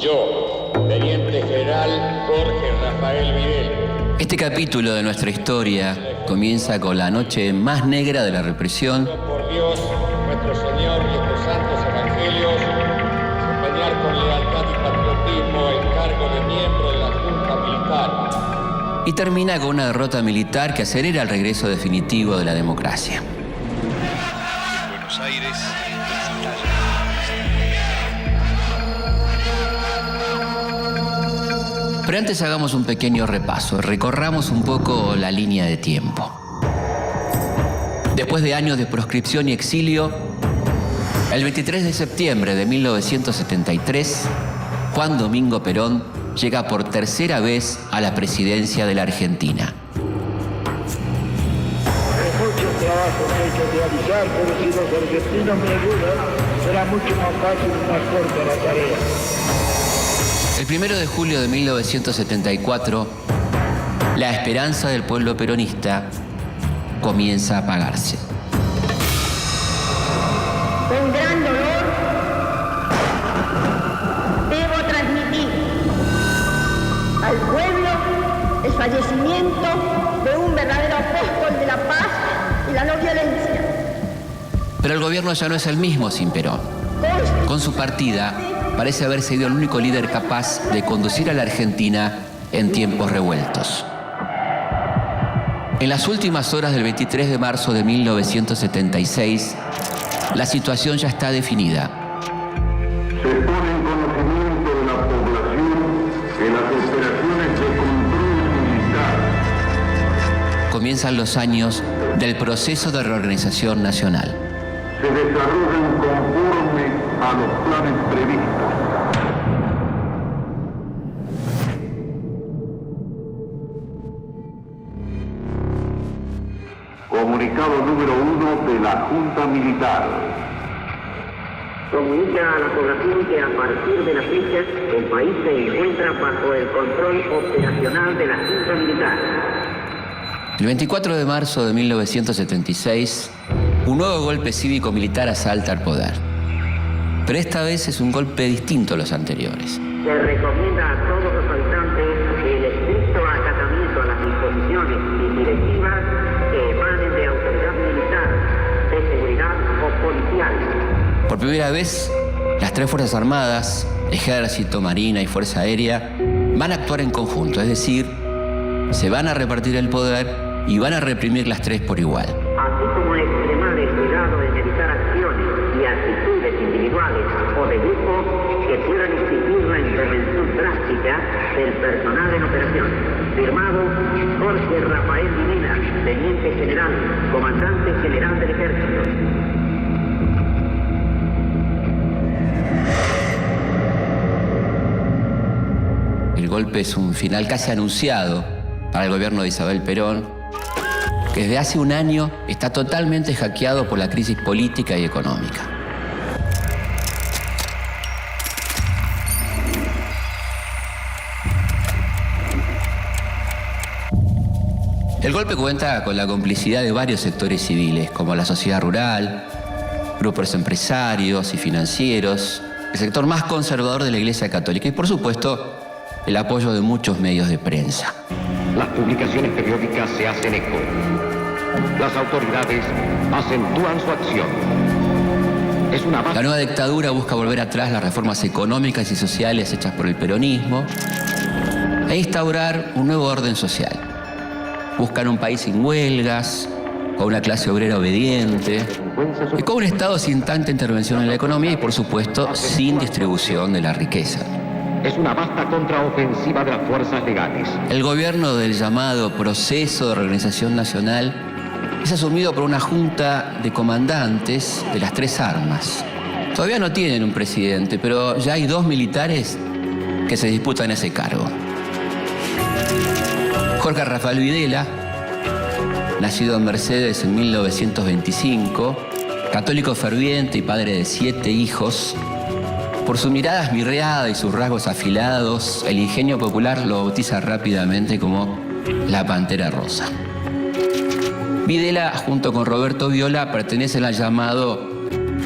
Yo, Teniente General Jorge Rafael Videla. Este capítulo de nuestra historia comienza con la noche más negra de la represión. Por Dios, nuestro Señor y estos santos evangelios, desempeñar con lealtad y patriotismo el cargo de miembro de la Junta Militar. Y termina con una derrota militar que acelera el regreso definitivo de la democracia. Buenos Aires. Pero antes hagamos un pequeño repaso, recorramos un poco la línea de tiempo. Después de años de proscripción y exilio, el 23 de septiembre de 1973, Juan Domingo Perón llega por tercera vez a la presidencia de la Argentina. Hay muchos trabajos que hay que realizar, pero si los argentinos me ayudan, será mucho más fácil y más corta la tarea. El 1 de julio de 1974, la esperanza del pueblo peronista comienza a apagarse. Con gran dolor, debo transmitir al pueblo el fallecimiento de un verdadero apóstol de la paz y la no violencia. Pero el gobierno ya no es el mismo sin Perón. Con su partida, parece haber sido el único líder capaz de conducir a la Argentina en tiempos revueltos. En las últimas horas del 23 de marzo de 1976, la situación ya está definida. Se pone en conocimiento de la población que las operaciones de control militar Comienzan los años del proceso de reorganización nacional. se desarrollan conforme a los planes previstos. Comunicado número 1 de la Junta Militar. Comunica a la población que a partir de la fecha el país se encuentra bajo el control operacional de la Junta Militar. El 24 de marzo de 1976, un nuevo golpe cívico-militar asalta al poder. Pero esta vez es un golpe distinto a los anteriores. Se recomienda a todos los habitantes el estricto acatamiento a las disposiciones y directivas que emanen de autoridad militar, de seguridad o policial. Por primera vez, las tres Fuerzas Armadas, Ejército, Marina y Fuerza Aérea, van a actuar en conjunto, es decir, se van a repartir el poder y van a reprimir las tres por igual. Así como extremar el cuidado en evitar acciones y actitudes individuales o de grupo que puedan exigir la intervención drástica del personal en operación. Firmado Jorge Rafael Videla, Teniente General, Comandante General del Ejército. El golpe es un final casi anunciado para el gobierno de Isabel Perón, que desde hace un año está totalmente hackeado por la crisis política y económica. El golpe cuenta con la complicidad de varios sectores civiles, como la sociedad rural, grupos empresarios y financieros, el sector más conservador de la Iglesia Católica y, por supuesto, el apoyo de muchos medios de prensa. Las publicaciones periódicas se hacen eco. Las autoridades acentúan su acción. Es una La nueva dictadura busca volver atrás las reformas económicas y sociales hechas por el peronismo e instaurar un nuevo orden social. Buscan un país sin huelgas, con una clase obrera obediente y con un Estado sin tanta intervención en la economía y, por supuesto, sin distribución de la riqueza. Es una vasta contraofensiva de las fuerzas legales. El gobierno del llamado Proceso de Reorganización Nacional es asumido por una junta de comandantes de las tres armas. Todavía no tienen un presidente, pero ya hay dos militares que se disputan ese cargo. Jorge Rafael Videla, nacido en Mercedes en 1925, católico ferviente y padre de 7 hijos. Por su mirada esmirreada y sus rasgos afilados, el ingenio popular lo bautiza rápidamente como la Pantera Rosa. Videla, junto con Roberto Viola, pertenecen al llamado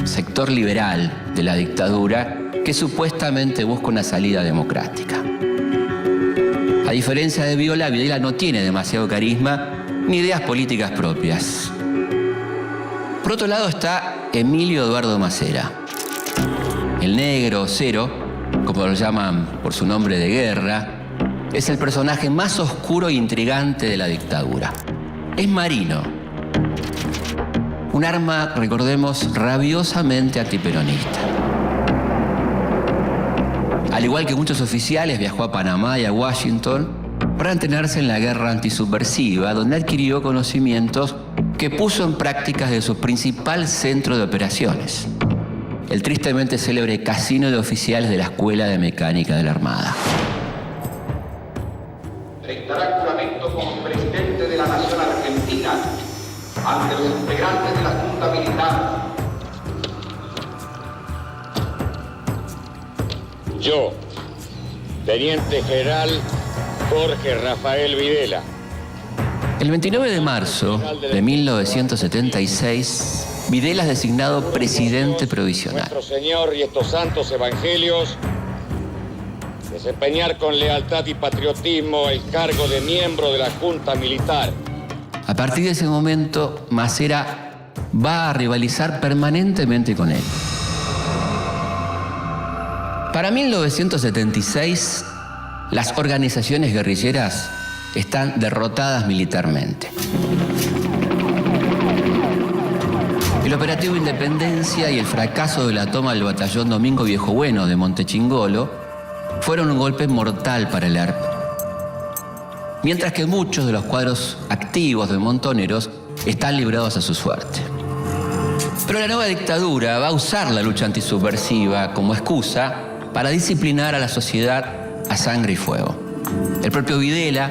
sector liberal de la dictadura, que supuestamente busca una salida democrática. A diferencia de Viola, Videla no tiene demasiado carisma ni ideas políticas propias. Por otro lado está Emilio Eduardo Macera, el negro Cero, como lo llaman por su nombre de guerra. Es el personaje más oscuro e intrigante de la dictadura. Es marino. Un arma, recordemos, rabiosamente antiperonista. Al igual que muchos oficiales, viajó a Panamá y a Washington para entrenarse en la guerra antisubversiva, donde adquirió conocimientos que puso en práctica de su principal centro de operaciones, el tristemente célebre Casino de Oficiales de la Escuela de Mecánica de la Armada. Prestará juramento como presidente de la Nación Argentina ante los integrantes de la Junta Militar. Yo, Teniente General Jorge Rafael Videla. El 29 de marzo de 1976, Videla es designado presidente provisional. Nuestro Señor y estos santos evangelios, desempeñar con lealtad y patriotismo el cargo de miembro de la Junta Militar. A partir de ese momento, Macera va a rivalizar permanentemente con él. Para 1976, las organizaciones guerrilleras están derrotadas militarmente. El operativo Independencia y el fracaso de la toma del batallón Domingo Viejo Bueno de Montechingolo fueron un golpe mortal para el ERP. Mientras que muchos de los cuadros activos de Montoneros están librados a su suerte. Pero la nueva dictadura va a usar la lucha antisubversiva como excusa para disciplinar a la sociedad a sangre y fuego. El propio Videla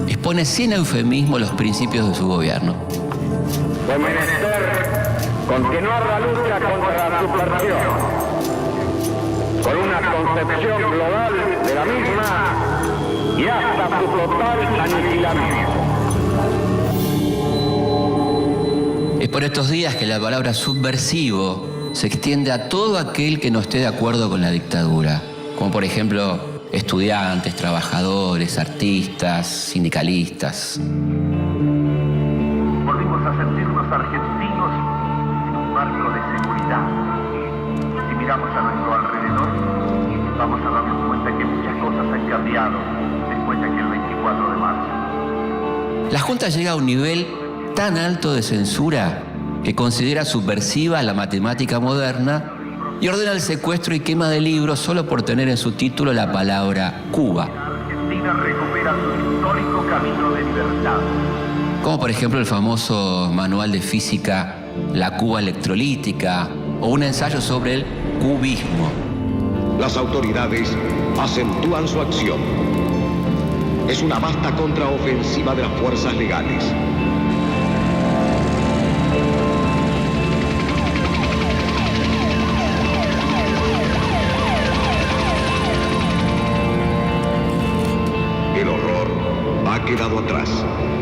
expone sin eufemismo los principios de su gobierno. De menester continuar la lucha contra la subversión, con una concepción global de la misma y hasta su total aniquilamiento. Es por estos días que la palabra subversivo se extiende a todo aquel que no esté de acuerdo con la dictadura, como por ejemplo estudiantes, trabajadores, artistas, sindicalistas. Volvimos a sentirnos argentinos en un marco de seguridad. Si miramos a nuestro alrededor, vamos a darnos cuenta que muchas cosas han cambiado después de aquel 24 de marzo. La Junta llega a un nivel tan alto de censura que considera subversiva la matemática moderna y ordena el secuestro y quema de libros solo por tener en su título la palabra Cuba. Argentina recupera su histórico camino de libertad. Como por ejemplo el famoso manual de física La Cuba electrolítica o un ensayo sobre el cubismo. Las autoridades acentúan su acción. Es una vasta contraofensiva de las fuerzas legales. El horror ha quedado atrás.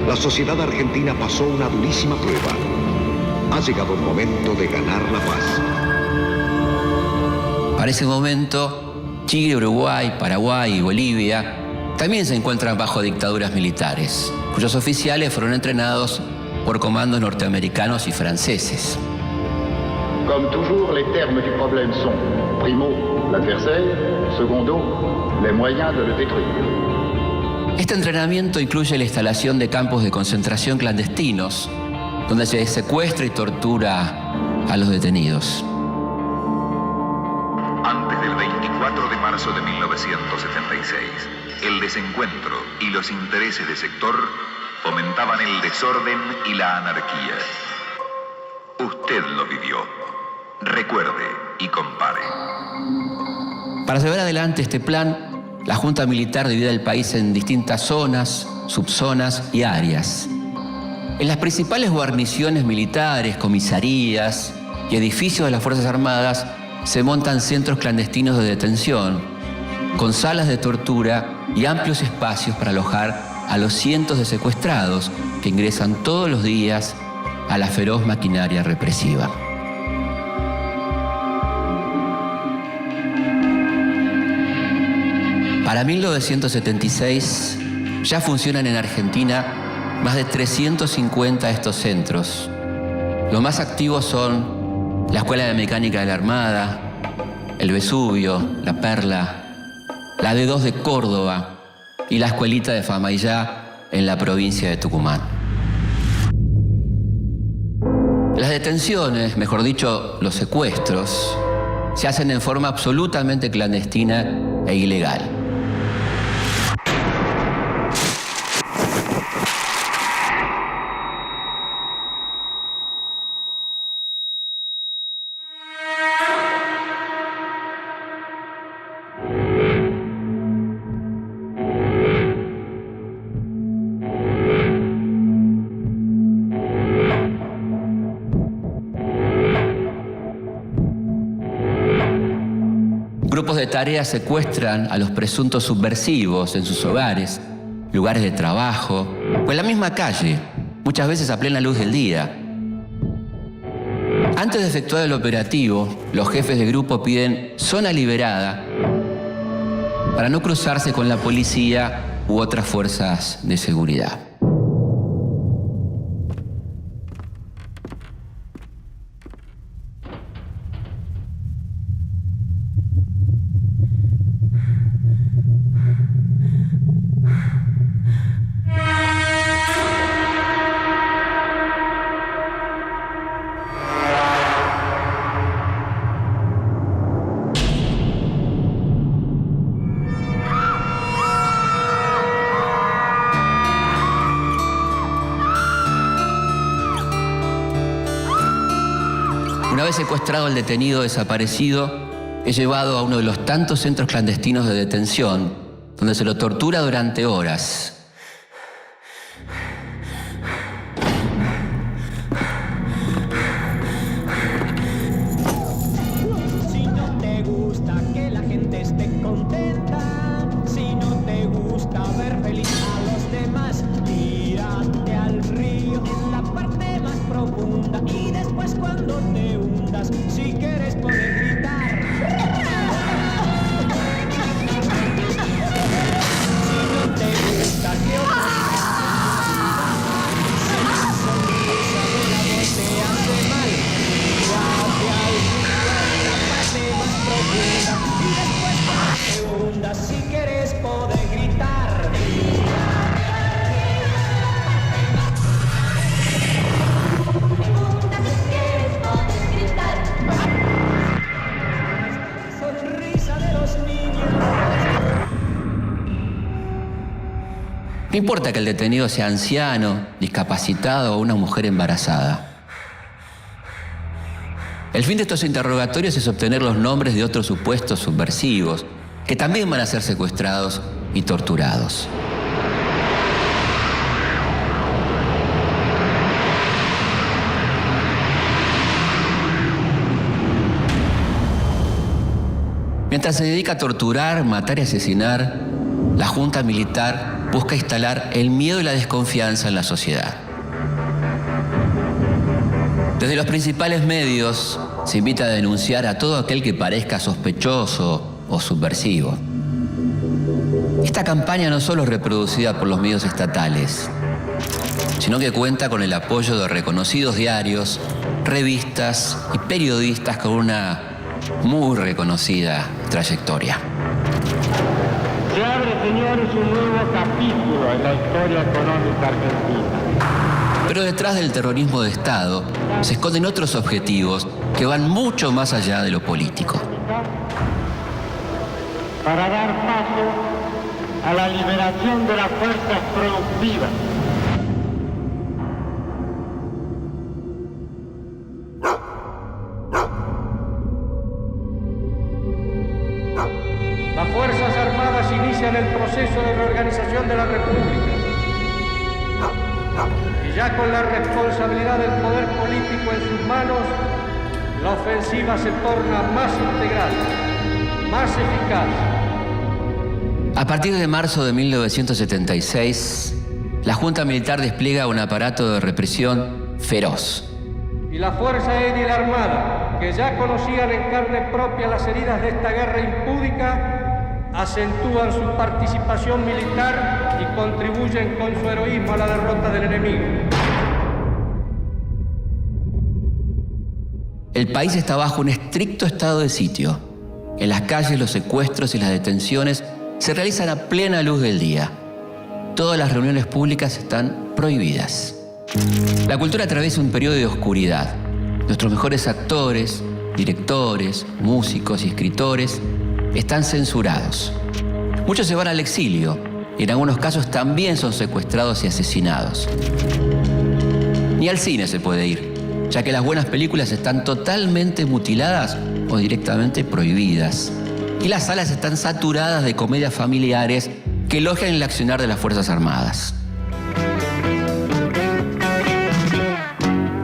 La sociedad argentina pasó una durísima prueba. Ha llegado el momento de ganar la paz. Para ese momento, Chile, Uruguay, Paraguay y Bolivia también se encuentran bajo dictaduras militares, cuyos oficiales fueron entrenados por comandos norteamericanos y franceses. Comme toujours, les termes du problème sont primo, l'adversaire, secondo, les moyens de le détruire. Este entrenamiento incluye la instalación de campos de concentración clandestinos, donde se secuestra y tortura a los detenidos. Antes del 24 de marzo de 1976, el desencuentro y los intereses de sector fomentaban el desorden y la anarquía. Usted lo vivió. Recuerde y compare. Para llevar adelante este plan, la Junta Militar divide el país en distintas zonas, subzonas y áreas. En las principales guarniciones militares, comisarías y edificios de las Fuerzas Armadas se montan centros clandestinos de detención, con salas de tortura y amplios espacios para alojar a los cientos de secuestrados que ingresan todos los días a la feroz maquinaria represiva. Para 1976 ya funcionan en Argentina más de 350 de estos centros. Los más activos son la Escuela de Mecánica de la Armada, el Vesubio, la Perla, la D2 de Córdoba y la Escuelita de Famaillá en la provincia de Tucumán. Las detenciones, mejor dicho, los secuestros, se hacen en forma absolutamente clandestina e ilegal. Grupos de tarea secuestran a los presuntos subversivos en sus hogares, lugares de trabajo o en la misma calle, muchas veces a plena luz del día. Antes de efectuar el operativo, los jefes de grupo piden zona liberada para no cruzarse con la policía u otras fuerzas de seguridad. Una vez secuestrado el detenido desaparecido, es llevado a uno de los tantos centros clandestinos de detención, donde se lo tortura durante horas. Si no te gusta que la gente esté contenta, si no te gusta ver feliz a los demás, tírate al río en la parte más profunda y después cuando te hundas, si quieres poder gritar. Si no te gusta que otros sonrisa de la voz te hace mal, tírate al río en la parte más profunda y después cuando te hundas, si quieres poder gritar. No importa que el detenido sea anciano, discapacitado o una mujer embarazada. El fin de estos interrogatorios es obtener los nombres de otros supuestos subversivos, que también van a ser secuestrados y torturados. Mientras se dedica a torturar, matar y asesinar, la Junta Militar busca instalar el miedo y la desconfianza en la sociedad. Desde los principales medios se invita a denunciar a todo aquel que parezca sospechoso o subversivo. Esta campaña no solo es reproducida por los medios estatales, sino que cuenta con el apoyo de reconocidos diarios, revistas y periodistas con una muy reconocida trayectoria. Se abre, señores, un nuevo capítulo en la historia económica argentina. Pero detrás del terrorismo de Estado se esconden otros objetivos que van mucho más allá de lo político. Para dar paso a la liberación de las fuerzas productivas. Las Fuerzas Armadas inician el proceso de reorganización de la República. Y ya con la responsabilidad del poder político en sus manos, la ofensiva se torna más integral, más eficaz. A partir de marzo de 1976, la Junta Militar despliega un aparato de represión feroz. Y la Fuerza Aérea y la Armada, que ya conocían en carne propia las heridas de esta guerra impúdica, acentúan su participación militar y contribuyen con su heroísmo a la derrota del enemigo. El país está bajo un estricto estado de sitio. En las calles los secuestros y las detenciones se realizan a plena luz del día. Todas las reuniones públicas están prohibidas. La cultura atraviesa un periodo de oscuridad. Nuestros mejores actores, directores, músicos y escritores están censurados. Muchos se van al exilio y en algunos casos también son secuestrados y asesinados. Ni al cine se puede ir, ya que las buenas películas están totalmente mutiladas o directamente prohibidas. Y las salas están saturadas de comedias familiares que elogian el accionar de las Fuerzas Armadas.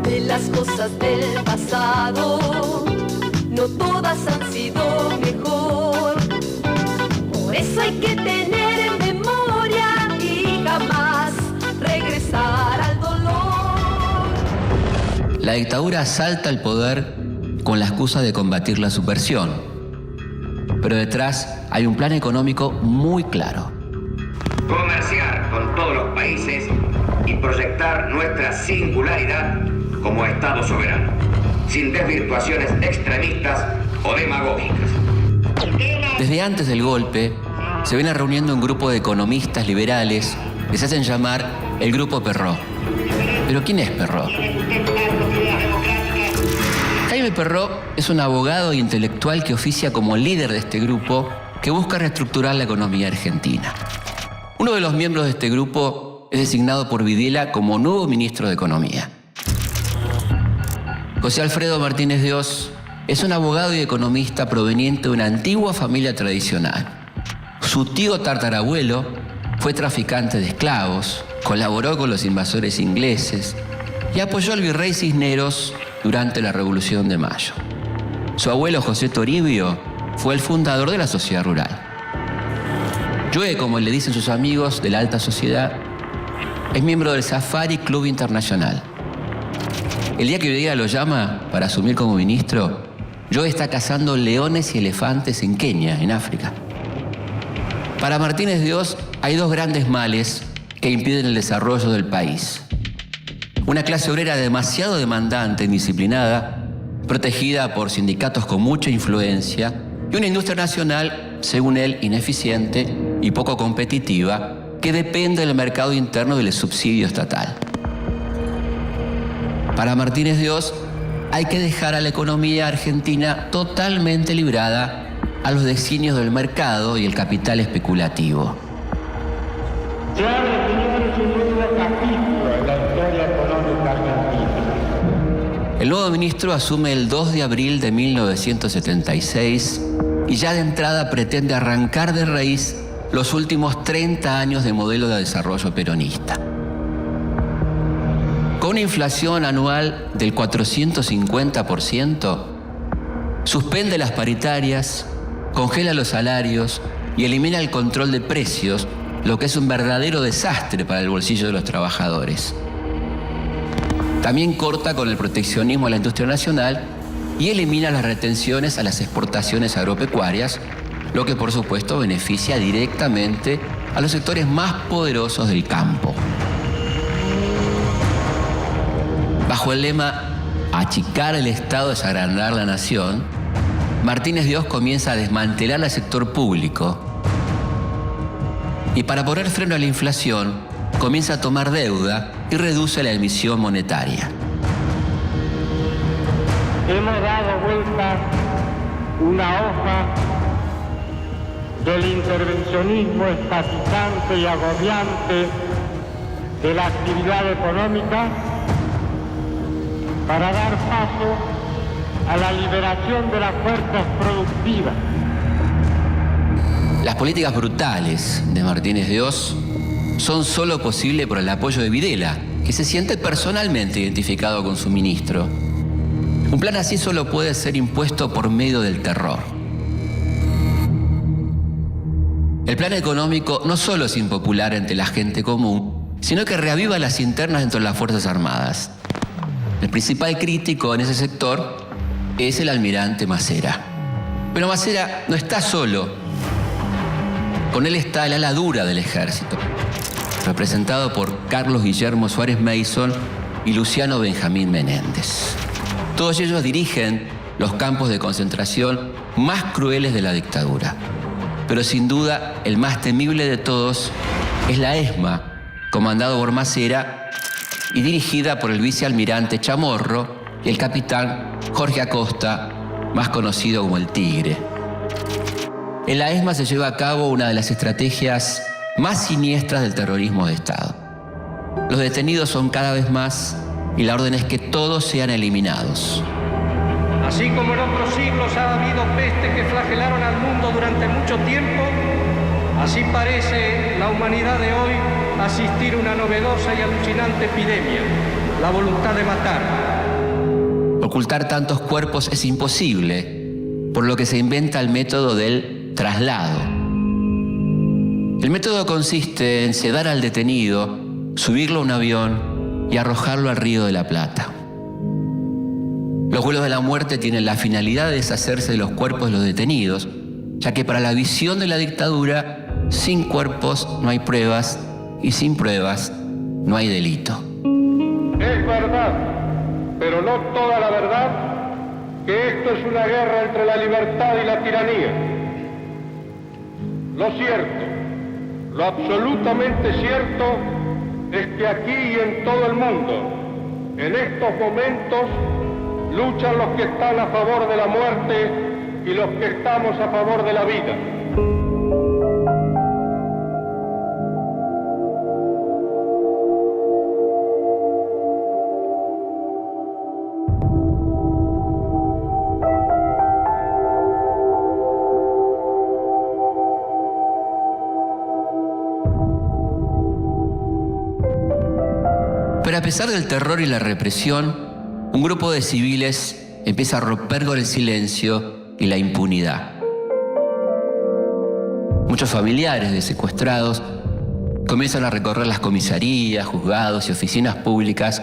De las cosas del pasado, no todas han sido mejor. Por eso hay que tener memoria y jamás regresar al dolor. La dictadura asalta el poder con la excusa de combatir la subversión. Pero detrás hay un plan económico muy claro. Comerciar con todos los países y proyectar nuestra singularidad como Estado soberano, sin desvirtuaciones extremistas o demagógicas. Desde antes del golpe, se viene reuniendo un grupo de economistas liberales que se hacen llamar el Grupo Perrot. ¿Pero quién es Perrot? Jaime Perrot es un abogado e intelectual que oficia como líder de este grupo que busca reestructurar la economía argentina. Uno de los miembros de este grupo es designado por Videla como nuevo ministro de Economía. José Alfredo Martínez de Hoz es un abogado y economista proveniente de una antigua familia tradicional. Su tío tatarabuelo fue traficante de esclavos, colaboró con los invasores ingleses y apoyó al virrey Cisneros durante la Revolución de Mayo. Su abuelo José Toribio fue el fundador de la Sociedad Rural. Joe, como le dicen sus amigos de la alta sociedad, es miembro del Safari Club Internacional. El día que Videla lo llama para asumir como ministro, Joe está cazando leones y elefantes en Kenia, en África. Para Martínez de Hoz hay dos grandes males que impiden el desarrollo del país. Una clase obrera demasiado demandante e indisciplinada, protegida por sindicatos con mucha influencia, y una industria nacional, según él, ineficiente y poco competitiva, que depende del mercado interno del subsidio estatal. Para Martínez de Hoz, hay que dejar a la economía argentina totalmente librada a los designios del mercado y el capital especulativo. Se abre, señores, un nuevo capítulo en la historia económica argentina. El nuevo ministro asume el 2 de abril de 1976 y ya de entrada pretende arrancar de raíz los últimos 30 años de modelo de desarrollo peronista. Con una inflación anual del 450%, suspende las paritarias, congela los salarios y elimina el control de precios, lo que es un verdadero desastre para el bolsillo de los trabajadores. También corta con el proteccionismo a la industria nacional y elimina las retenciones a las exportaciones agropecuarias, lo que por supuesto beneficia directamente a los sectores más poderosos del campo. Bajo el lema achicar el Estado es agrandar la nación, Martínez de Hoz comienza a desmantelar el sector público y para poner freno a la inflación comienza a tomar deuda y reduce la emisión monetaria. Hemos dado vuelta una hoja del intervencionismo estatizante y agobiante de la actividad económica para dar paso a la liberación de las fuerzas productivas. Las políticas brutales de Martínez de Hoz son solo posibles por el apoyo de Videla, que se siente personalmente identificado con su ministro. Un plan así solo puede ser impuesto por medio del terror. El plan económico no solo es impopular entre la gente común, sino que reaviva las internas dentro de las Fuerzas Armadas. El principal crítico en ese sector es el almirante Macera. Pero Macera no está solo. Con él está el ala dura del ejército, representado por Carlos Guillermo Suárez Mason y Luciano Benjamín Menéndez. Todos ellos dirigen los campos de concentración más crueles de la dictadura. Pero sin duda, el más temible de todos es la ESMA, comandado por Macera y dirigida por el vicealmirante Chamorro y el capitán Jorge Acosta, más conocido como el Tigre. En la ESMA se lleva a cabo una de las estrategias más siniestras del terrorismo de Estado. Los detenidos son cada vez más y la orden es que todos sean eliminados. Así como en otros siglos ha habido pestes que flagelaron al mundo durante mucho tiempo, así parece la humanidad de hoy asistir a una novedosa y alucinante epidemia, la voluntad de matar. Ocultar tantos cuerpos es imposible, por lo que se inventa el método del traslado. El método consiste en sedar al detenido, subirlo a un avión y arrojarlo al Río de la Plata. Los vuelos de la muerte tienen la finalidad de deshacerse de los cuerpos de los detenidos, ya que para la visión de la dictadura, sin cuerpos no hay pruebas y sin pruebas no hay delito. Es verdad, pero no toda la verdad, que esto es una guerra entre la libertad y la tiranía. Lo cierto, lo absolutamente cierto, es que aquí y en todo el mundo, en estos momentos, luchan los que están a favor de la muerte y los que estamos a favor de la vida. Pero a pesar del terror y la represión, un grupo de civiles empieza a romper con el silencio y la impunidad. Muchos familiares de secuestrados comienzan a recorrer las comisarías, juzgados y oficinas públicas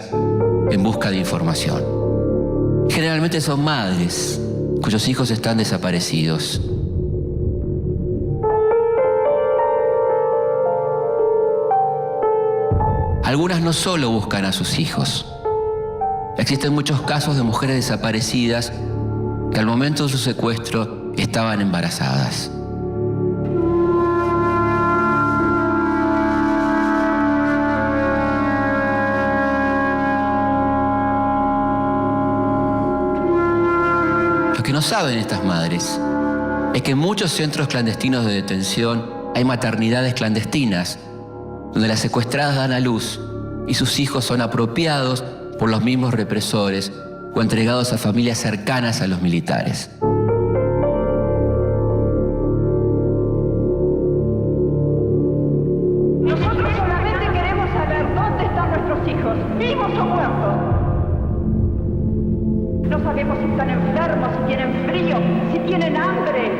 en busca de información. Generalmente son madres cuyos hijos están desaparecidos. Algunas no solo buscan a sus hijos. Existen muchos casos de mujeres desaparecidas que al momento de su secuestro estaban embarazadas. Lo que no saben estas madres es que en muchos centros clandestinos de detención hay maternidades clandestinas, donde las secuestradas dan a luz y sus hijos son apropiados por los mismos represores o entregados a familias cercanas a los militares. Nosotros solamente queremos saber dónde están nuestros hijos, vivos o muertos. No sabemos si están enfermos, si tienen frío, si tienen hambre.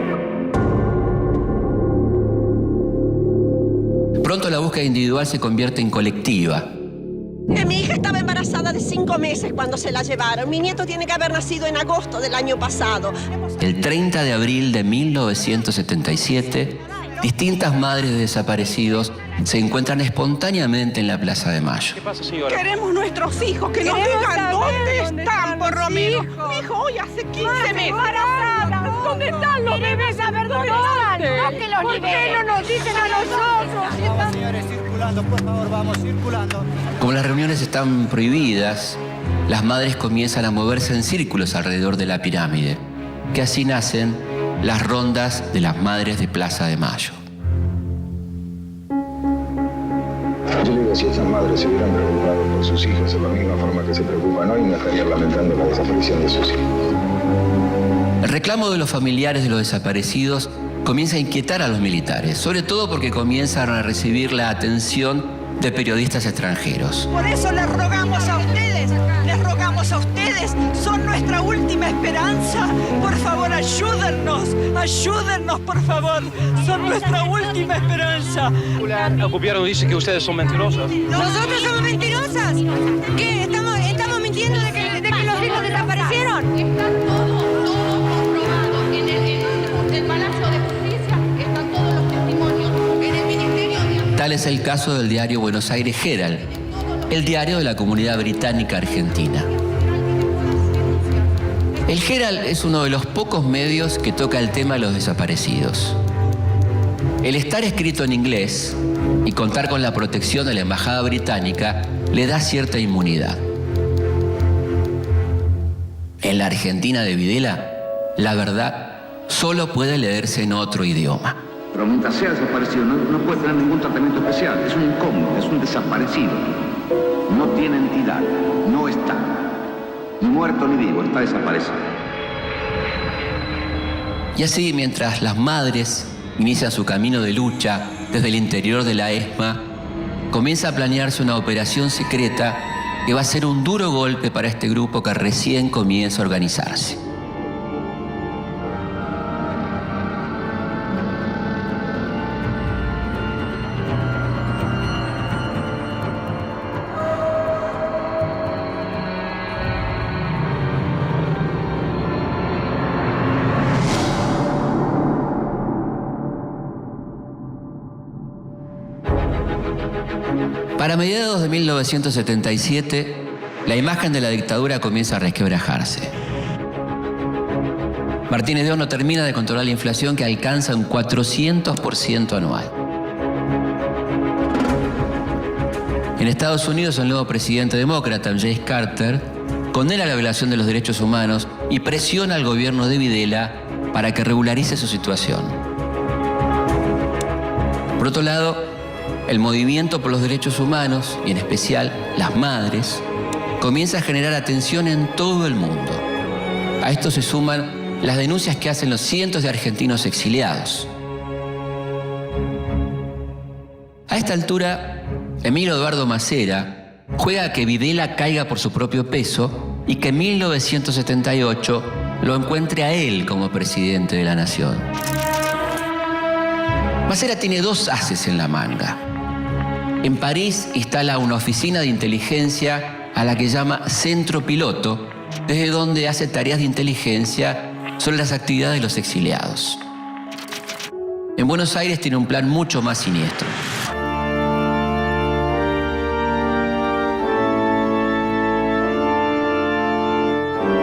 Pronto la búsqueda individual se convierte en colectiva. Mi hija estaba embarazada de 5 meses cuando se la llevaron. Mi nieto tiene que haber nacido en agosto del año pasado. El 30 de abril de 1977, distintas madres de desaparecidos se encuentran espontáneamente en la Plaza de Mayo. ¿Qué pasa, señora? Queremos nuestros hijos, que nos digan dónde están, por lo menos. Mi hijo hoy hace 15 meses. ¿Dónde están los bebés? Queremos saber dónde están. No que los liberen. ¿Por qué no nos dicen a nosotros? Vamos, señores, circulando, por favor, vamos circulando. Como las reuniones están prohibidas, las madres comienzan a moverse en círculos alrededor de la pirámide, que así nacen las rondas de las madres de Plaza de Mayo. Yo le digo, si esas madres se hubieran preocupado por sus hijos de la misma forma que se preocupan hoy, no estarían lamentando la desaparición de sus hijos. El reclamo de los familiares de los desaparecidos comienza a inquietar a los militares, sobre todo porque comienzan a recibir la atención de periodistas extranjeros. Por eso les rogamos a ustedes, son nuestra última esperanza. Por favor, ayúdennos, por favor, son nuestra última esperanza. El gobierno dice que ustedes son mentirosas. ¿Nosotros somos mentirosas? ¿Qué? ¿Estamos mintiendo de que los hijos desaparecieron? Está todo comprobado. En el Palacio de Justicia están todos los testimonios. Tal es el caso del diario Buenos Aires Herald, el diario de la comunidad británica argentina. El Herald es uno de los pocos medios que toca el tema de los desaparecidos. El estar escrito en inglés y contar con la protección de la embajada británica le da cierta inmunidad. En la Argentina de Videla, la verdad solo puede leerse en otro idioma. Pero mientras sea desaparecido, no puede tener ningún tratamiento especial. Es un incógnito, es un desaparecido. No tiene entidad, no está. Ni muerto ni vivo, está desaparecido. Y así, mientras las madres inician su camino de lucha desde el interior de la ESMA, comienza a planearse una operación secreta que va a ser un duro golpe para este grupo que recién comienza a organizarse. Para mediados de 1977, la imagen de la dictadura comienza a resquebrajarse. Martínez de Horno no termina de controlar la inflación que alcanza un 400% anual. En Estados Unidos, el nuevo presidente demócrata, Jimmy Carter, condena la violación de los derechos humanos y presiona al gobierno de Videla para que regularice su situación. Por otro lado, el movimiento por los derechos humanos, y en especial las madres, comienza a generar atención en todo el mundo. A esto se suman las denuncias que hacen los cientos de argentinos exiliados. A esta altura, Emilio Eduardo Macera juega a que Videla caiga por su propio peso y que en 1978 lo encuentre a él como presidente de la nación. Macera tiene dos ases en la manga. En París instala una oficina de inteligencia a la que llama Centro Piloto, desde donde hace tareas de inteligencia sobre las actividades de los exiliados. En Buenos Aires tiene un plan mucho más siniestro.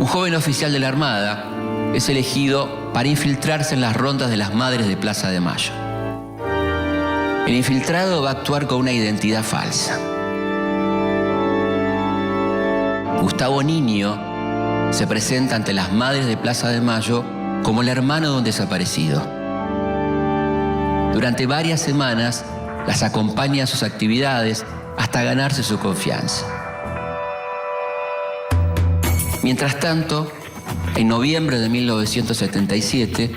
Un joven oficial de la Armada es elegido para infiltrarse en las rondas de las madres de Plaza de Mayo. El infiltrado va a actuar con una identidad falsa. Gustavo Niño se presenta ante las madres de Plaza de Mayo como el hermano de un desaparecido. Durante varias semanas las acompaña a sus actividades hasta ganarse su confianza. Mientras tanto, en noviembre de 1977,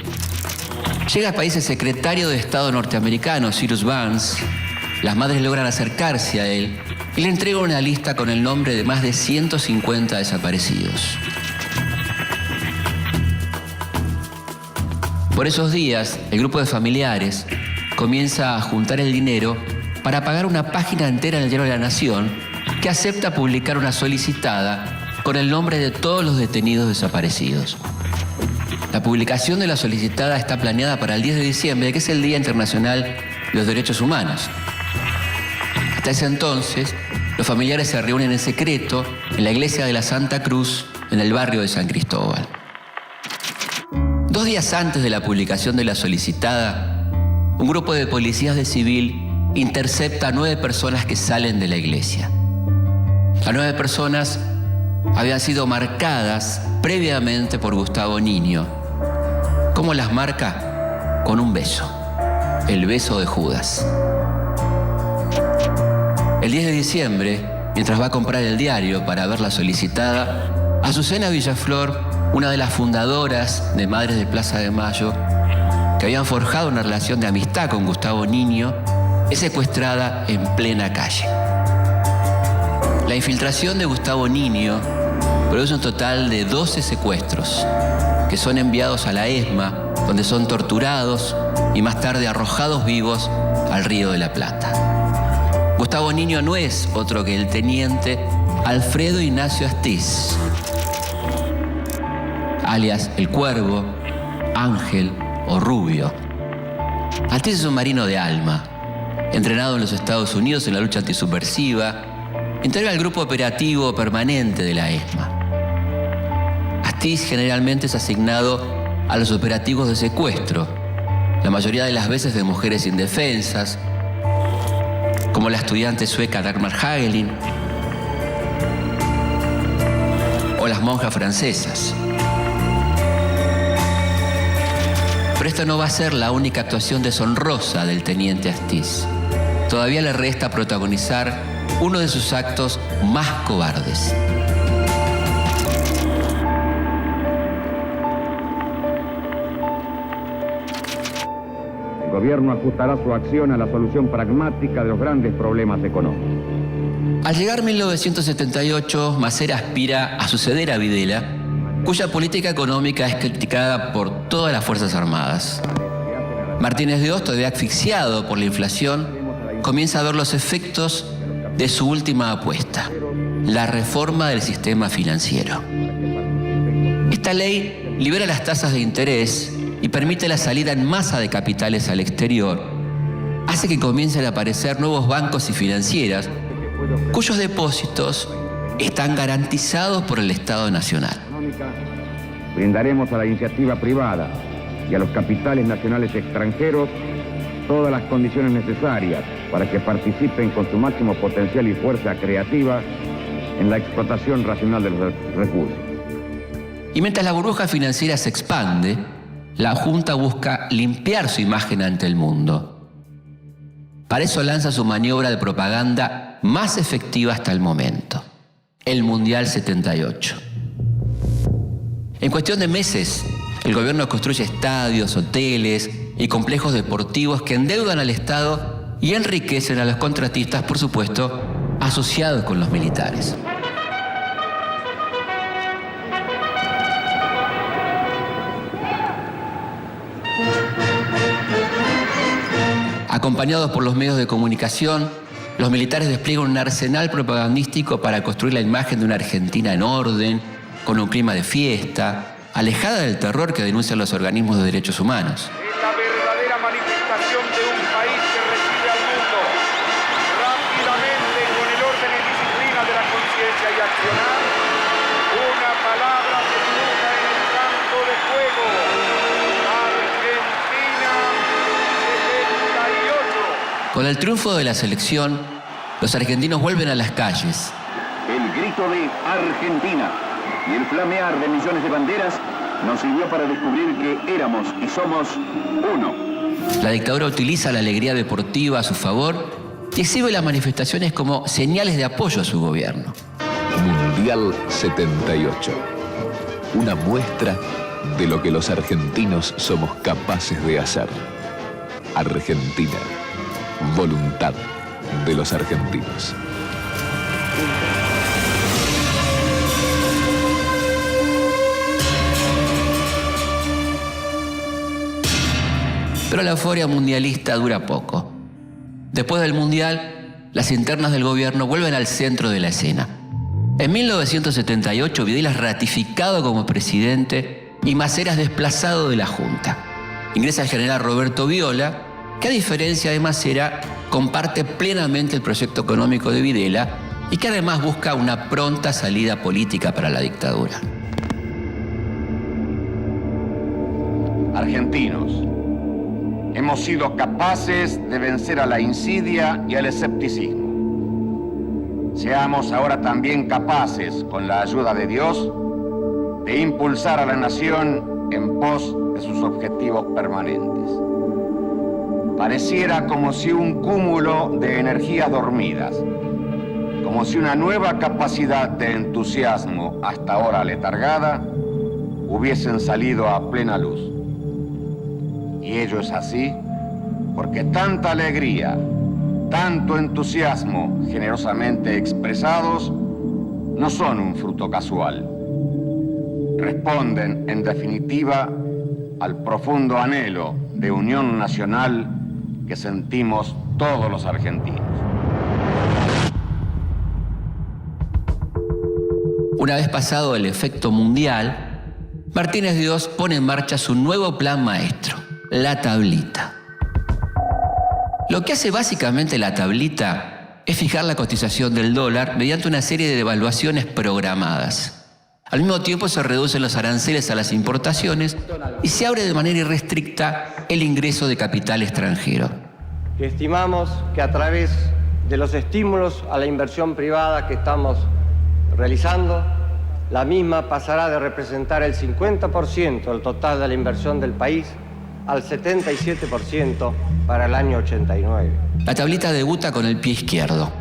llega al país el secretario de Estado norteamericano, Cyrus Vance. Las madres logran acercarse a él y le entregan una lista con el nombre de más de 150 desaparecidos. Por esos días, el grupo de familiares comienza a juntar el dinero para pagar una página entera en el diario de la Nación que acepta publicar una solicitada con el nombre de todos los detenidos desaparecidos. La publicación de la solicitada está planeada para el 10 de diciembre, que es el Día Internacional de los Derechos Humanos. Hasta ese entonces, los familiares se reúnen en secreto en la iglesia de la Santa Cruz, en el barrio de San Cristóbal. 2 días antes de la publicación de la solicitada, un grupo de policías de civil intercepta a 9 personas que salen de la iglesia. Las 9 personas habían sido marcadas previamente por Gustavo Niño. ¿Cómo las marca? Con un beso. El beso de Judas. El 10 de diciembre, mientras va a comprar el diario para ver la solicitada, Azucena Villaflor, una de las fundadoras de Madres de Plaza de Mayo, que habían forjado una relación de amistad con Gustavo Niño, es secuestrada en plena calle. La infiltración de Gustavo Niño produce un total de 12 secuestros que son enviados a la ESMA, donde son torturados y más tarde arrojados vivos al Río de la Plata. Gustavo Niño no es otro que el teniente Alfredo Ignacio Astiz, alias El Cuervo, Ángel o Rubio. Astiz es un marino de alma, entrenado en los Estados Unidos en la lucha antisubversiva, integra el grupo operativo permanente de la ESMA. Astiz generalmente es asignado a los operativos de secuestro, la mayoría de las veces de mujeres indefensas, como la estudiante sueca Dagmar Hagelin o las monjas francesas. Pero esta no va a ser la única actuación deshonrosa del teniente Astiz. Todavía le resta protagonizar uno de sus actos más cobardes. El gobierno ajustará su acción a la solución pragmática de los grandes problemas económicos. Al llegar 1978, Masera aspira a suceder a Videla, cuya política económica es criticada por todas las Fuerzas Armadas. Martínez de Hoz, todavía asfixiado por la inflación, comienza a ver los efectos de su última apuesta, la reforma del sistema financiero. Esta ley libera las tasas de interés y permite la salida en masa de capitales al exterior, hace que comiencen a aparecer nuevos bancos y financieras cuyos depósitos están garantizados por el Estado Nacional. Brindaremos a la iniciativa privada y a los capitales nacionales extranjeros todas las condiciones necesarias para que participen con su máximo potencial y fuerza creativa en la explotación racional de los recursos. Y mientras la burbuja financiera se expande, la Junta busca limpiar su imagen ante el mundo. Para eso lanza su maniobra de propaganda más efectiva hasta el momento, el Mundial 78. En cuestión de meses, el gobierno construye estadios, hoteles y complejos deportivos que endeudan al Estado y enriquecen a los contratistas, por supuesto, asociados con los militares. Acompañados por los medios de comunicación, los militares despliegan un arsenal propagandístico para construir la imagen de una Argentina en orden, con un clima de fiesta, alejada del terror que denuncian los organismos de derechos humanos. Es la verdadera manifestación de un país que recibe al mundo rápidamente con el orden y disciplina de la conciencia y accionar. Una palabra se dibuja en el campo de juego. Argentina 78. Con el triunfo de la selección, los argentinos vuelven a las calles. El grito de Argentina y el flamear de millones de banderas nos sirvió para descubrir que éramos y somos uno. La dictadura utiliza la alegría deportiva a su favor y exhibe las manifestaciones como señales de apoyo a su gobierno. Mundial 78. Una muestra de lo que los argentinos somos capaces de hacer. Argentina. Voluntad de los argentinos. Pero la euforia mundialista dura poco. Después del Mundial, las internas del gobierno vuelven al centro de la escena. En 1978, Videla es ratificado como presidente y Masera es desplazado de la Junta. Ingresa el general Roberto Viola, que a diferencia de Masera, comparte plenamente el proyecto económico de Videla y que además busca una pronta salida política para la dictadura. Argentinos, hemos sido capaces de vencer a la insidia y al escepticismo. Seamos ahora también capaces, con la ayuda de Dios, de impulsar a la nación en pos de sus objetivos permanentes. Pareciera como si un cúmulo de energías dormidas, como si una nueva capacidad de entusiasmo hasta ahora letargada, hubiesen salido a plena luz. Y ello es así porque tanta alegría, tanto entusiasmo generosamente expresados no son un fruto casual. Responden, en definitiva, al profundo anhelo de unión nacional que sentimos todos los argentinos. Una vez pasado el efecto mundial, Martínez de Hoz pone en marcha su nuevo plan maestro, la tablita. Lo que hace básicamente la tablita es fijar la cotización del dólar mediante una serie de devaluaciones programadas. Al mismo tiempo se reducen los aranceles a las importaciones y se abre de manera irrestricta el ingreso de capital extranjero. Estimamos que a través de los estímulos a la inversión privada que estamos realizando, la misma pasará de representar el 50% del total de la inversión del país al 77% para el año 89. La tablita debuta con el pie izquierdo,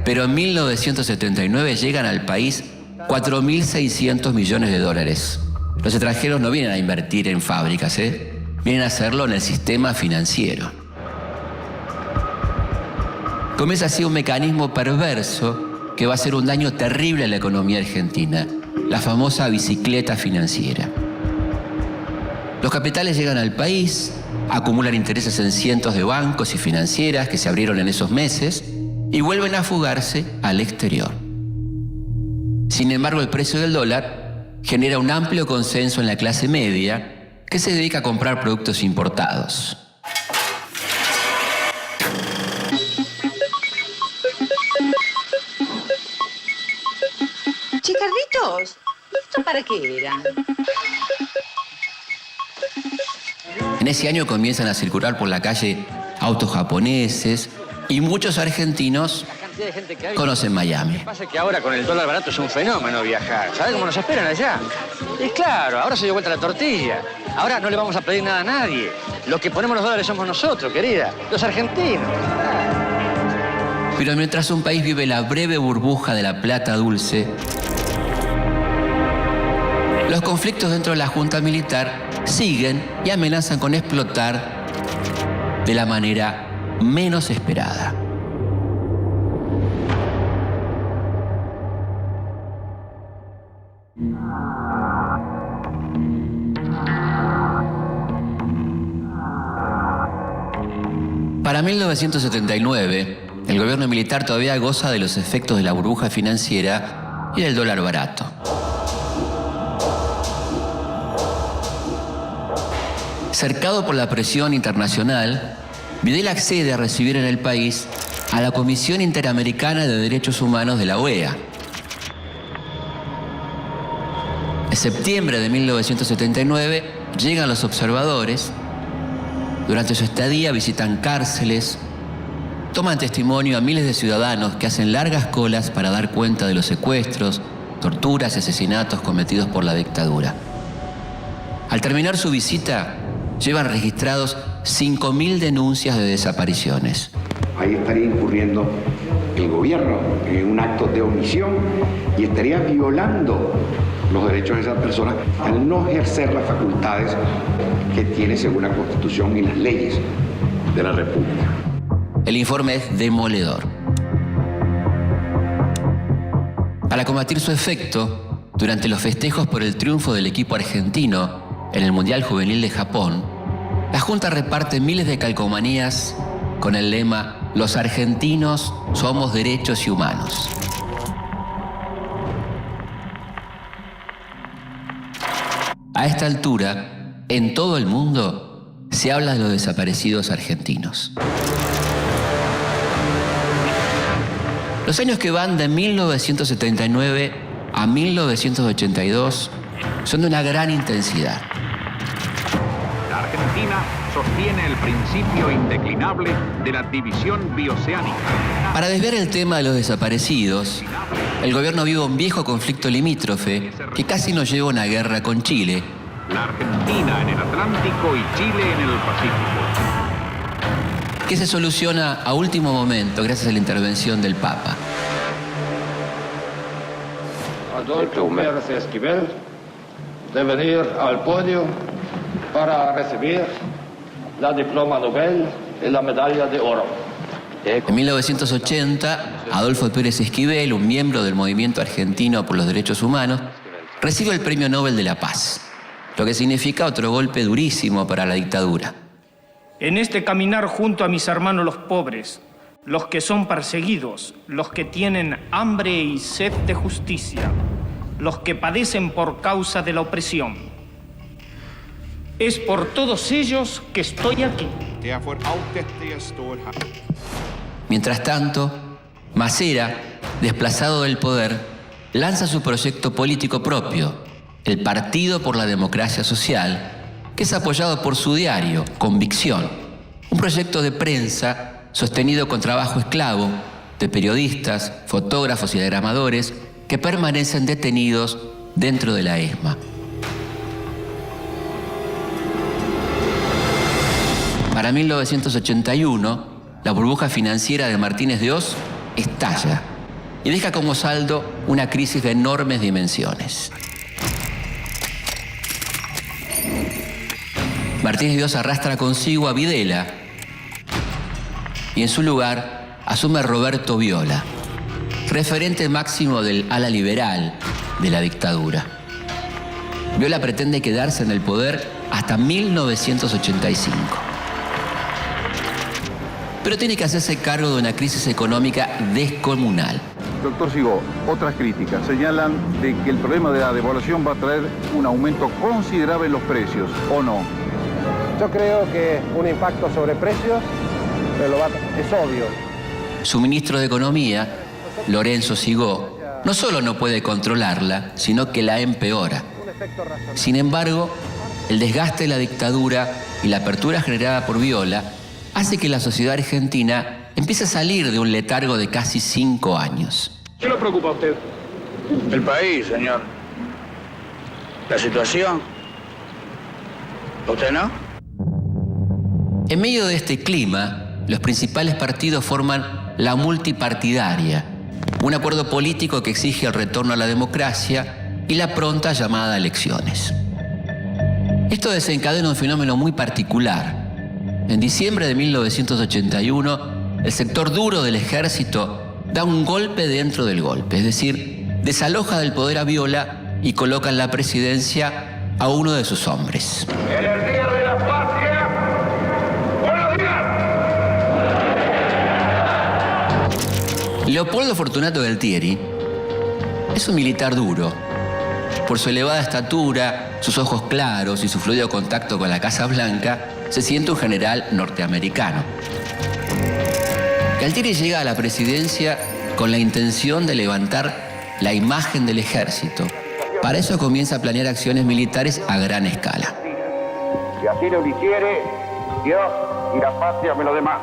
pero en 1979 llegan al país 4.600 millones de dólares. Los extranjeros no vienen a invertir en fábricas, vienen a hacerlo en el sistema financiero. Comienza así un mecanismo perverso que va a hacer un daño terrible a la economía argentina, la famosa bicicleta financiera. Los capitales llegan al país, acumulan intereses en cientos de bancos y financieras que se abrieron en esos meses y vuelven a fugarse al exterior. Sin embargo, el precio del dólar genera un amplio consenso en la clase media que se dedica a comprar productos importados. Che, Carlitos, ¿esto para qué era? En ese año comienzan a circular por la calle autos japoneses y muchos argentinos conocen Miami. Lo que pasa es que ahora con el dólar barato es un fenómeno viajar. ¿Sabes cómo nos esperan allá? Y claro, ahora se dio vuelta la tortilla. Ahora no le vamos a pedir nada a nadie. Los que ponemos los dólares somos nosotros, querida. Los argentinos. Pero mientras un país vive la breve burbuja de la plata dulce, los conflictos dentro de la junta militar siguen y amenazan con explotar de la manera menos esperada. Para 1979, el gobierno militar todavía goza de los efectos de la burbuja financiera y del dólar barato. Cercado por la presión internacional, Videla accede a recibir en el país a la Comisión Interamericana de Derechos Humanos de la OEA. En septiembre de 1979 llegan los observadores. Durante su estadía visitan cárceles, toman testimonio a miles de ciudadanos que hacen largas colas para dar cuenta de los secuestros, torturas y asesinatos cometidos por la dictadura. Al terminar su visita, llevan registrados 5.000 denuncias de desapariciones. Ahí estaría incurriendo el gobierno en un acto de omisión y estaría violando los derechos de esas personas al no ejercer las facultades que tiene según la Constitución y las leyes de la República. El informe es demoledor. Para combatir su efecto, durante los festejos por el triunfo del equipo argentino en el Mundial Juvenil de Japón, la Junta reparte miles de calcomanías con el lema «Los argentinos somos derechos y humanos». A esta altura, en todo el mundo, se habla de los desaparecidos argentinos. Los años que van de 1979 a 1982 son de una gran intensidad. La Argentina sostiene el principio indeclinable de la división bioceánica. Para desviar el tema de los desaparecidos, el gobierno vive un viejo conflicto limítrofe que casi nos lleva a una guerra con Chile. La Argentina en el Atlántico y Chile en el Pacífico. Que se soluciona a último momento gracias a la intervención del Papa. Adolfo Pérez Esquivel de venir al podio para recibir la diploma Nobel y la medalla de oro. En 1980, Adolfo Pérez Esquivel, un miembro del Movimiento Argentino por los Derechos Humanos, recibe el Premio Nobel de la Paz, lo que significa otro golpe durísimo para la dictadura. En este caminar junto a mis hermanos los pobres, los que son perseguidos, los que tienen hambre y sed de justicia, los que padecen por causa de la opresión. Es por todos ellos que estoy aquí. Mientras tanto, Masera, desplazado del poder, lanza su proyecto político propio, el Partido por la Democracia Social, que es apoyado por su diario, Convicción, un proyecto de prensa sostenido con trabajo esclavo de periodistas, fotógrafos y diagramadores que permanecen detenidos dentro de la ESMA. Para 1981, la burbuja financiera de Martínez de Hoz estalla y deja como saldo una crisis de enormes dimensiones. Martínez de Hoz arrastra consigo a Videla y en su lugar asume a Roberto Viola, referente máximo del ala liberal de la dictadura. Viola pretende quedarse en el poder hasta 1985. Pero tiene que hacerse cargo de una crisis económica descomunal. Doctor Sigó, otras críticas señalan de que el problema de la devaluación va a traer un aumento considerable en los precios, ¿o no? Yo creo que un impacto sobre precios es obvio. Su ministro de Economía, Lorenzo Sigó, no solo no puede controlarla, sino que la empeora. Sin embargo, el desgaste de la dictadura y la apertura generada por Viola hace que la sociedad argentina empiece a salir de un letargo de casi 5 años. ¿Qué le preocupa a usted? El país, señor. La situación. ¿Usted no? En medio de este clima, los principales partidos forman la multipartidaria, un acuerdo político que exige el retorno a la democracia y la pronta llamada a elecciones. Esto desencadena un fenómeno muy particular. En diciembre de 1981, el sector duro del ejército da un golpe dentro del golpe, es decir, desaloja del poder a Viola y coloca en la presidencia a uno de sus hombres. En el Día de la Patria, ¡buenos días! Leopoldo Fortunato Galtieri es un militar duro. Por su elevada estatura, sus ojos claros y su fluido contacto con la Casa Blanca, se siente un general norteamericano. Galtieri llega a la presidencia con la intención de levantar la imagen del ejército. Para eso comienza a planear acciones militares a gran escala. Si así lo hiciere, Dios y la patria me lo demás.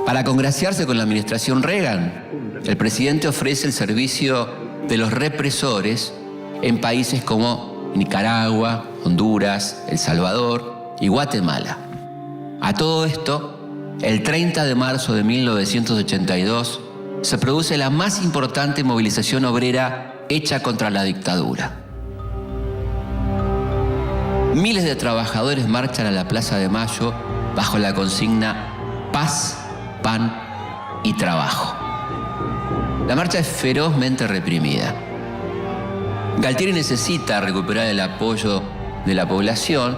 Para congraciarse con la administración Reagan, el presidente ofrece el servicio de los represores en países como Nicaragua, Honduras, El Salvador y Guatemala. A todo esto, el 30 de marzo de 1982 se produce la más importante movilización obrera hecha contra la dictadura. Miles de trabajadores marchan a la Plaza de Mayo bajo la consigna Paz, Pan y Trabajo. La marcha es ferozmente reprimida. Galtieri necesita recuperar el apoyo de la población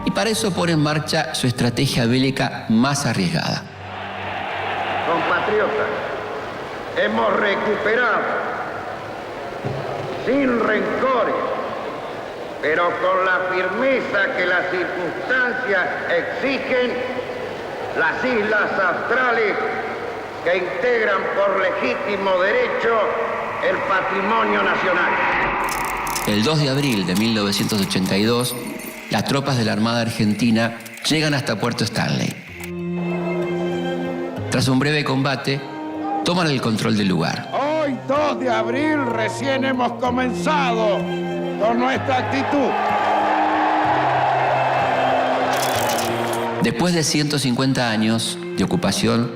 y para eso pone en marcha su estrategia bélica más arriesgada. Compatriotas, hemos recuperado, sin rencores, pero con la firmeza que las circunstancias exigen, las islas australes que integran por legítimo derecho el patrimonio nacional. El 2 de abril de 1982, las tropas de la Armada Argentina llegan hasta Puerto Stanley. Tras un breve combate, toman el control del lugar. Hoy, 2 de abril, recién hemos comenzado con nuestra actitud. Después de 150 años de ocupación,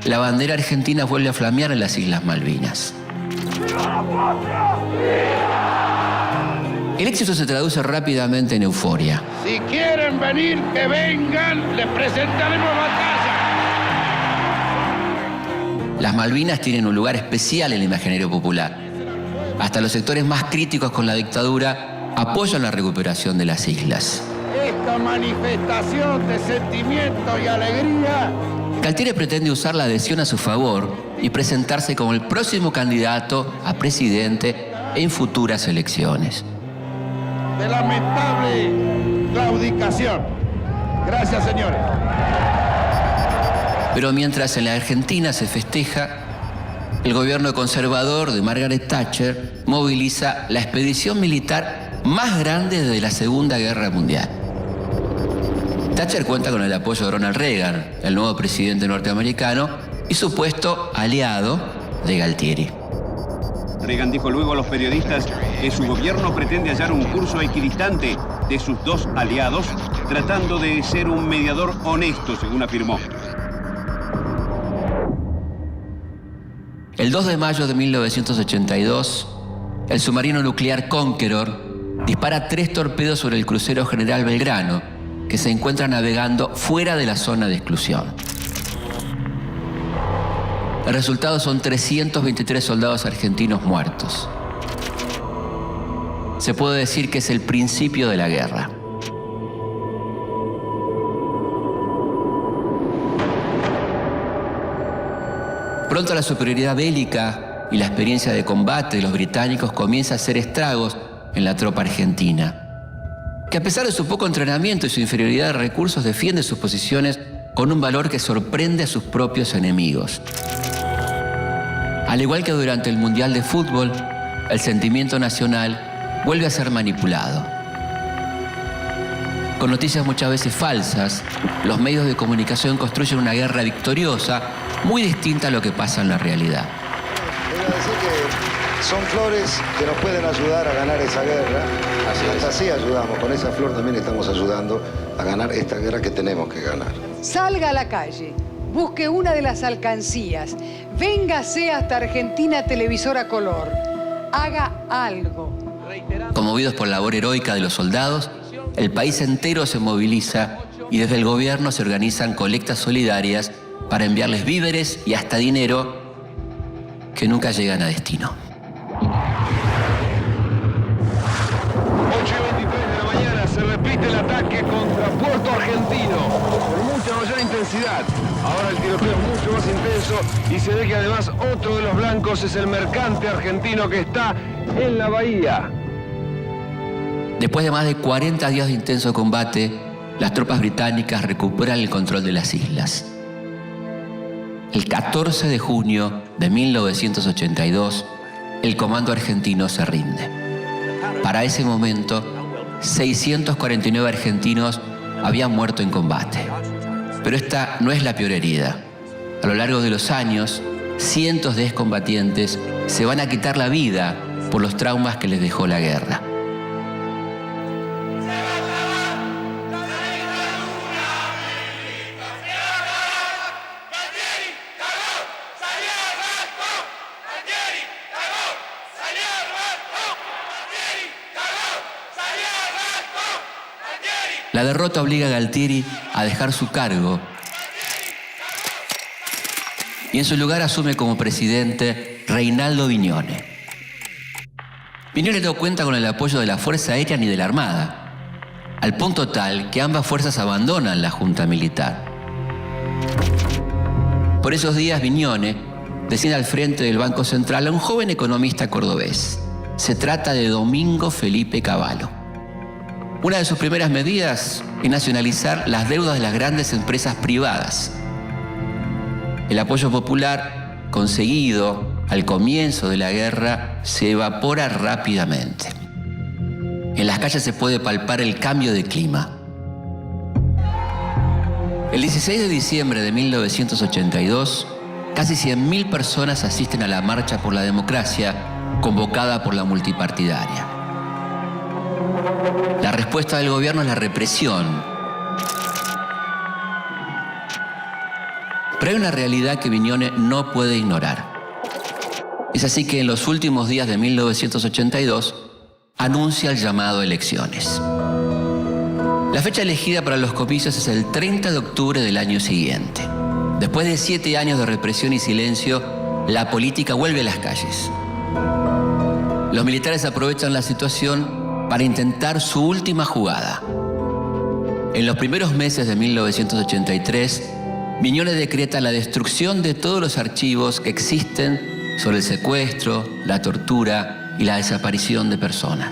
la bandera argentina vuelve a flamear en las Islas Malvinas. El éxito se traduce rápidamente en euforia. Si quieren venir, que vengan, les presentaremos batalla. Las Malvinas tienen un lugar especial en el imaginario popular. Hasta los sectores más críticos con la dictadura apoyan la recuperación de las islas. Esta manifestación de sentimiento y alegría. Galtieri pretende usar la adhesión a su favor y presentarse como el próximo candidato a presidente en futuras elecciones. De lamentable claudicación. Gracias, señores. Pero mientras en la Argentina se festeja, el gobierno conservador de Margaret Thatcher moviliza la expedición militar más grande desde la Segunda Guerra Mundial. Thatcher cuenta con el apoyo de Ronald Reagan, el nuevo presidente norteamericano, y supuesto aliado de Galtieri. Reagan dijo luego a los periodistas que su gobierno pretende hallar un curso equidistante de sus dos aliados, tratando de ser un mediador honesto, según afirmó. El 2 de mayo de 1982, el submarino nuclear Conqueror dispara 3 torpedos sobre el crucero General Belgrano, que se encuentra navegando fuera de la zona de exclusión. El resultado son 323 soldados argentinos muertos. Se puede decir que es el principio de la guerra. Pronto la superioridad bélica y la experiencia de combate de los británicos comienza a hacer estragos en la tropa argentina, que a pesar de su poco entrenamiento y su inferioridad de recursos defiende sus posiciones con un valor que sorprende a sus propios enemigos. Al igual que durante el Mundial de Fútbol, el sentimiento nacional vuelve a ser manipulado. Con noticias muchas veces falsas, los medios de comunicación construyen una guerra victoriosa muy distinta a lo que pasa en la realidad. Quiero decir que son flores que nos pueden ayudar a ganar esa guerra. Hasta así ayudamos, con esa flor también estamos ayudando a ganar esta guerra que tenemos que ganar. Salga a la calle, busque una de las alcancías, véngase hasta Argentina Televisora Color, haga algo. Conmovidos por la labor heroica de los soldados, el país entero se moviliza y desde el gobierno se organizan colectas solidarias para enviarles víveres y hasta dinero que nunca llegan a destino. 8:23 de la mañana se repite el ataque contra Puerto Argentino con mucha mayor intensidad. Ahora el tiroteo es mucho más intenso y se ve que además otro de los blancos es el mercante argentino que está en la bahía. Después de más de 40 días de intenso combate, las tropas británicas recuperan el control de las islas. El 14 de junio de 1982, el comando argentino se rinde. Para ese momento, 649 argentinos habían muerto en combate. Pero esta no es la peor herida. A lo largo de los años, cientos de excombatientes se van a quitar la vida por los traumas que les dejó la guerra. La derrota obliga a Galtieri a dejar su cargo y en su lugar asume como presidente Reinaldo Vignone. Vignone no cuenta con el apoyo de la Fuerza Aérea ni de la Armada, al punto tal que ambas fuerzas abandonan la Junta Militar. Por esos días Vignone designa al frente del Banco Central a un joven economista cordobés. Se trata de Domingo Felipe Cavallo. Una de sus primeras medidas es nacionalizar las deudas de las grandes empresas privadas. El apoyo popular conseguido al comienzo de la guerra se evapora rápidamente. En las calles se puede palpar el cambio de clima. El 16 de diciembre de 1982, casi 100.000 personas asisten a la Marcha por la Democracia convocada por la multipartidaria. La respuesta del gobierno es la represión. Pero hay una realidad que Vignone no puede ignorar. Es así que en los últimos días de 1982 anuncia el llamado a elecciones. La fecha elegida para los comicios es el 30 de octubre del año siguiente. Después de 7 años de represión y silencio, la política vuelve a las calles. Los militares aprovechan la situación para intentar su última jugada. En los primeros meses de 1983, Vignone decreta la destrucción de todos los archivos que existen sobre el secuestro, la tortura y la desaparición de personas.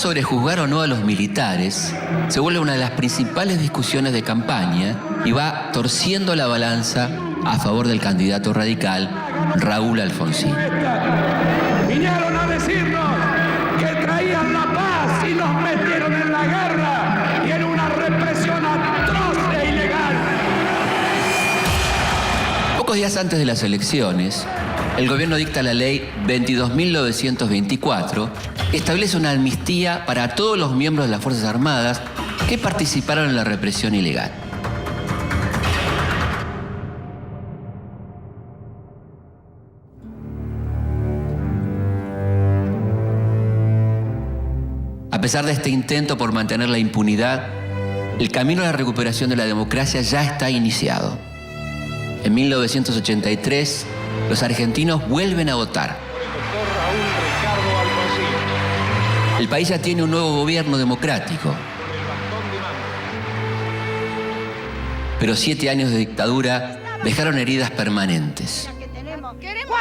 sobre juzgar o no a los militares se vuelve una de las principales discusiones de campaña y va torciendo la balanza a favor del candidato radical Raúl Alfonsín. Vinieron a decirnos que traían la paz y nos metieron en la guerra y en una represión atroz e ilegal. Pocos días antes de las elecciones, el gobierno dicta la ley 22.924, que establece una amnistía para todos los miembros de las Fuerzas Armadas que participaron en la represión ilegal. A pesar de este intento por mantener la impunidad, el camino a la recuperación de la democracia ya está iniciado. En 1983, los argentinos vuelven a votar. El país ya tiene un nuevo gobierno democrático. Pero 7 años de dictadura dejaron heridas permanentes.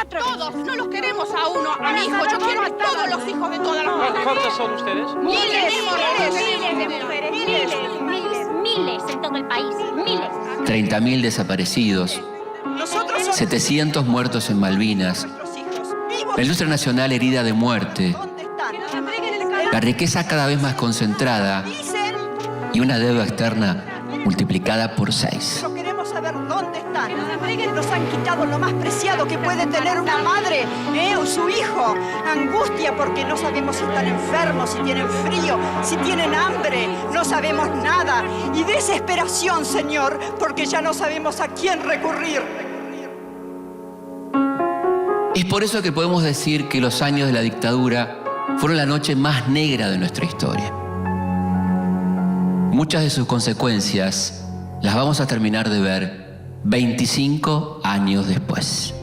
Todos, no los queremos a uno, a mi hijo, yo quiero a todos los hijos de todas las mujeres. ¿Cuántos son ustedes? Miles de mujeres, miles en todo el país, miles. 30.000 desaparecidos, 700 muertos en Malvinas, la industria nacional herida de muerte, la riqueza cada vez más concentrada y una deuda externa multiplicada por 6. Queremos saber dónde están. Nos han quitado lo más preciado que puede tener una madre, o su hijo. Angustia porque no sabemos si están enfermos, si tienen frío, si tienen hambre. No sabemos nada. Y desesperación, Señor, porque ya no sabemos a quién recurrir. Es por eso que podemos decir que los años de la dictadura fueron la noche más negra de nuestra historia. Muchas de sus consecuencias las vamos a terminar de ver 25 años después.